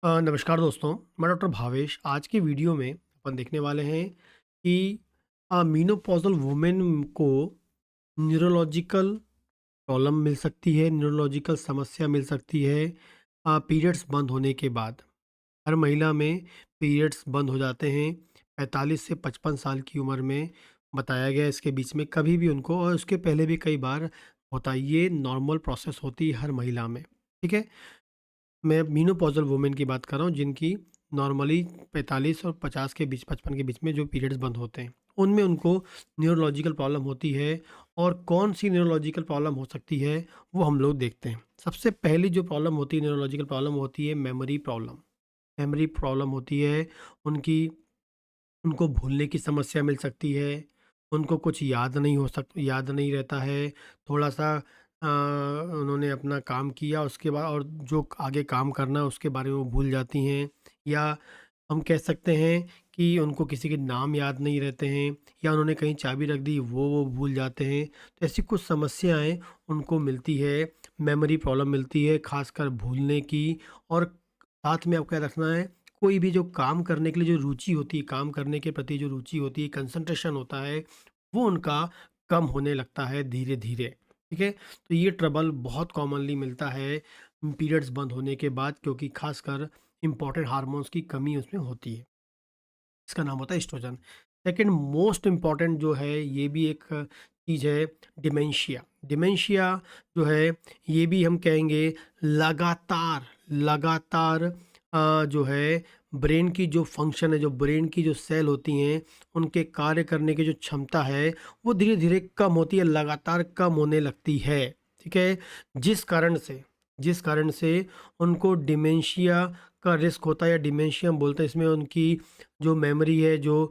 नमस्कार दोस्तों, मैं डॉक्टर भावेश। आज की वीडियो में अपन देखने वाले हैं कि मेनोपॉज़ल वुमेन को न्यूरोलॉजिकल प्रॉब्लम मिल सकती है, न्यूरोलॉजिकल समस्या मिल सकती है पीरियड्स बंद होने के बाद। हर महिला में पीरियड्स बंद हो जाते हैं 45 से 55 साल की उम्र में, बताया गया है इसके बीच में कभी भी उनको, और उसके पहले भी कई बार होता है। ये नॉर्मल प्रोसेस होती है हर महिला में, ठीक है? मैं मेनोपॉज़ल वुमेन की बात कर रहा हूँ जिनकी नॉर्मली 45 और 50 के बीच 55 के बीच में जो पीरियड्स बंद होते हैं, उनमें उनको न्यूरोलॉजिकल प्रॉब्लम होती है। और कौन-सी न्यूरोलॉजिकल प्रॉब्लम हो सकती है, वो हम लोग देखते हैं। सबसे पहली जो प्रॉब्लम होती है, न्यूरोलॉजिकल प्रॉब्लम होती है मेमोरी प्रॉब्लम। मेमोरी प्रॉब्लम होती है उनकी, उनको भूलने की समस्या मिल सकती है, उनको कुछ याद नहीं रहता है, थोड़ा-सा उन्होंने अपना काम किया उसके बाद और जो आगे काम करना है उसके बारे में वो भूल जाती हैं। या हम कह सकते हैं कि उनको किसी के नाम याद नहीं रहते हैं, या उन्होंने कहीं चाबी रख दी वो भूल जाते हैं। तो ऐसी कुछ समस्याएँ उनको मिलती है, मेमोरी प्रॉब्लम मिलती है, ख़ासकर भूलने की। और साथ में आपको क्या रखना है, कोई भी जो काम करने के लिए जो रुचि होती है, काम करने के प्रति जो रुचि होती है, कंसंट्रेशन होता है, वो उनका कम होने लगता है धीरे-धीरे, ठीक है? तो ये ट्रबल बहुत कॉमनली मिलता है पीरियड्स बंद होने के बाद, क्योंकि खासकर इम्पोर्टेंट हार्मोन्स की कमी उसमें होती है। इसका नाम होता है एस्ट्रोजन। सेकंड मोस्ट इम्पॉर्टेंट जो है, ये भी एक चीज़ है, डिमेंशिया। डिमेंशिया जो है, ये भी हम कहेंगे लगातार लगातार जो है ब्रेन की जो फंक्शन है, जो ब्रेन की जो सेल होती हैं, उनके कार्य करने की जो क्षमता है, वो धीरे-धीरे कम होती है, लगातार कम होने लगती है, ठीक है? जिस कारण से उनको डिमेंशिया का रिस्क होता है, या डिमेंशिया हम बोलते हैं। इसमें उनकी जो मेमोरी है, जो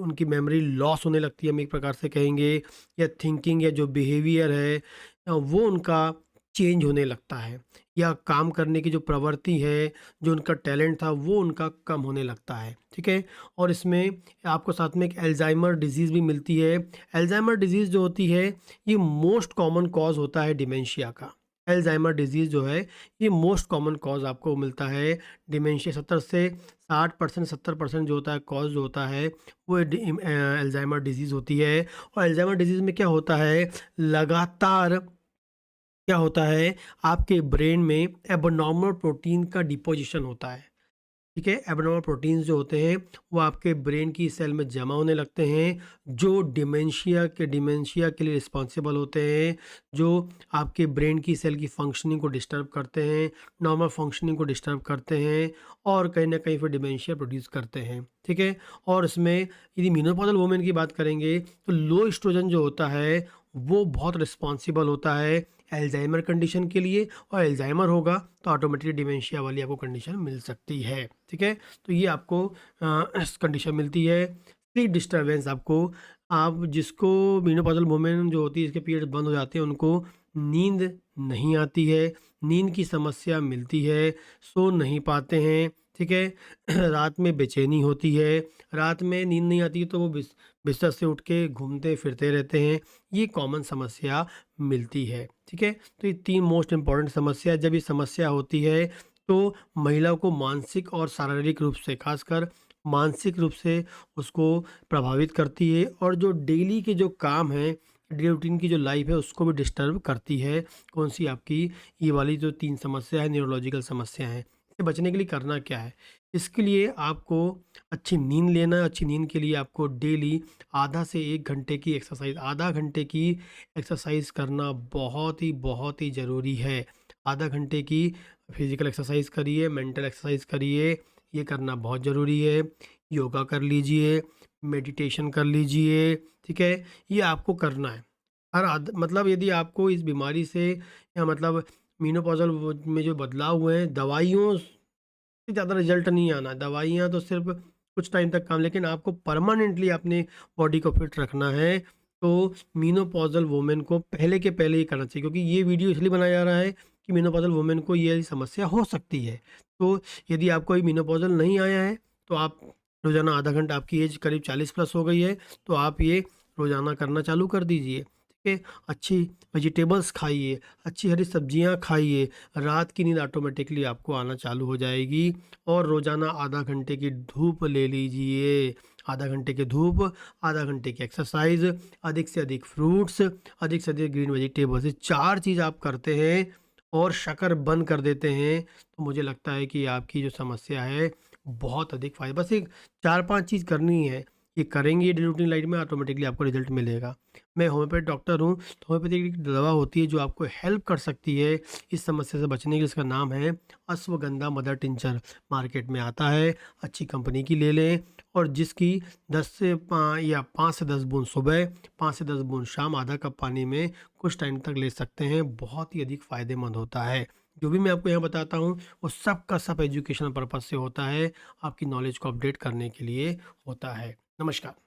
उनकी मेमोरी लॉस होने लगती है, हम एक प्रकार से कहेंगे। या थिंकिंग या जो बिहेवियर है वो उनका चेंज होने लगता है, या काम करने की जो प्रवृत्ति है, जो उनका टैलेंट था, वो उनका कम होने लगता है, ठीक है? और इसमें आपको साथ में एक अल्जाइमर डिजीज़ भी मिलती है। अल्जाइमर डिजीज़ जो होती है, ये मोस्ट कॉमन कॉज़ होता है डिमेंशिया का। अल्जाइमर डिजीज़ जो है, ये मोस्ट कॉमन कॉज़ आपको मिलता है डिमेंशिया। 70 से 60% 70% जो होता है कॉज़ जो होता है, वो अल्जाइमर डिजीज़ होती है। और अल्जाइमर डिजीज़ में क्या होता है, लगातार क्या होता है, आपके ब्रेन में एबनॉर्मल प्रोटीन का डिपोजिशन होता है, ठीक है? एबनॉर्मल प्रोटीन्स जो होते हैं, वो आपके ब्रेन की सेल में जमा होने लगते हैं, जो डिमेंशिया के लिए रिस्पॉन्सिबल होते हैं, जो आपके ब्रेन की सेल की फंक्शनिंग को डिस्टर्ब करते हैं, नॉर्मल फंक्शनिंग को डिस्टर्ब करते हैं, और कहीं न कहीं फिर डिमेंशिया प्रोड्यूस करते हैं, ठीक है? और इसमें यदि मेनोपॉज़ल वुमेन की बात करेंगे, तो लो एस्ट्रोजन जो होता है, वो बहुत रिस्पॉन्सिबल होता है अल्ज़ाइमर कंडीशन के लिए। और अल्ज़ाइमर होगा तो ऑटोमेटिकली डिमेंशिया वाली आपको कंडीशन मिल सकती है, ठीक है? तो ये आपको कंडीशन मिलती है। स्लीप डिस्टर्बेंस आपको, आप जिसको मेनोपॉज़ल वुमेन जो होती है, इसके पीरियड्स बंद हो जाते हैं, उनको नींद नहीं आती है, नींद की समस्या मिलती है, सो नहीं पाते हैं, ठीक है? रात में बेचैनी होती है, रात में नींद नहीं आती है तो वो बिस्तर से उठ के घूमते फिरते रहते हैं। ये कॉमन समस्या मिलती है, ठीक है? तो ये 3 मोस्ट इम्पॉर्टेंट समस्या, जब ये समस्या होती है, तो महिला को मानसिक और शारीरिक रूप से, खासकर मानसिक रूप से उसको प्रभावित करती है, और जो डेली के जो काम हैं, डेली रूटीन की जो लाइफ है, उसको भी डिस्टर्ब करती है। कौन-सी आपकी ये वाली जो 3 समस्या है, न्यूरोलॉजिकल समस्या है। इससे बचने के लिए करना क्या है? इसके लिए आपको अच्छी नींद लेना है। अच्छी नींद के लिए आपको डेली आधा से 1 घंटे की एक्सरसाइज़, आधा घंटे की एक्सरसाइज़ करना बहुत ही ज़रूरी है। आधा घंटे की फिज़िकल एक्सरसाइज़ करिए, मेंटल एक्सरसाइज़ करिए, ये करना बहुत ज़रूरी है। योगा कर लीजिए, मेडिटेशन कर लीजिए, ठीक है? ये आपको करना है। मतलब यदि आपको इस बीमारी से, या मतलब मेनोपॉज़ल वो में जो बदलाव हुए हैं, दवाइयों से ज़्यादा रिज़ल्ट नहीं आना है। दवाइयाँ तो सिर्फ़ कुछ टाइम तक काम, लेकिन आपको परमानेंटली अपने बॉडी को फिट रखना है, तो मेनोपॉज़ल वुमेन को पहले के पहले ही करना चाहिए, क्योंकि ये वीडियो इसलिए बनाया जा रहा है कि मेनोपॉज़ल वुमेन को ये समस्या हो सकती है। तो यदि आपको अभी मेनोपॉज़ल नहीं आया है, तो आप रोज़ाना आधा घंटा, आपकी एज करीब 40 प्लस हो गई है, तो आप ये रोज़ाना करना चालू कर दीजिए। ओके, अच्छी वेजिटेबल्स खाइए, अच्छी हरी सब्जियां खाइए, रात की नींद ऑटोमेटिकली आपको आना चालू हो जाएगी। और रोज़ाना आधा घंटे की धूप ले लीजिए, आधा घंटे की धूप, आधा घंटे की एक्सरसाइज, अधिक से अधिक फ्रूट्स, अधिक से अधिक ग्रीन वेजिटेबल्स, ये 4 चीज़ आप करते हैं और शक्कर बंद कर देते हैं, तो मुझे लगता है कि आपकी जो समस्या है बहुत अधिक फ़ायदा, बस एक 4-5 चीज़ करनी है, ये करेंगे डेली रूटीन लाइफ में ऑटोमेटिकली आपको रिज़ल्ट मिलेगा। मैं होम्योपैथ डॉक्टर हूँ, तो होम्योपैथी एक दवा होती है जो आपको हेल्प कर सकती है इस समस्या से बचने की, जिसका नाम है अश्वगंधा मदर टिंचर। मार्केट में आता है, अच्छी कंपनी की ले लें, और जिसकी 10 से 5 से 10 बूंद सुबह, 5 से 10 बूंद शाम, आधा कप पानी में कुछ टाइम तक ले सकते हैं, बहुत ही अधिक फ़ायदेमंद होता है। जो भी मैं आपको यहाँ बताता हूँ वो सब का सब एजुकेशनल पर्पज़ से होता है, आपकी नॉलेज को अपडेट करने के लिए होता है। नमस्कार।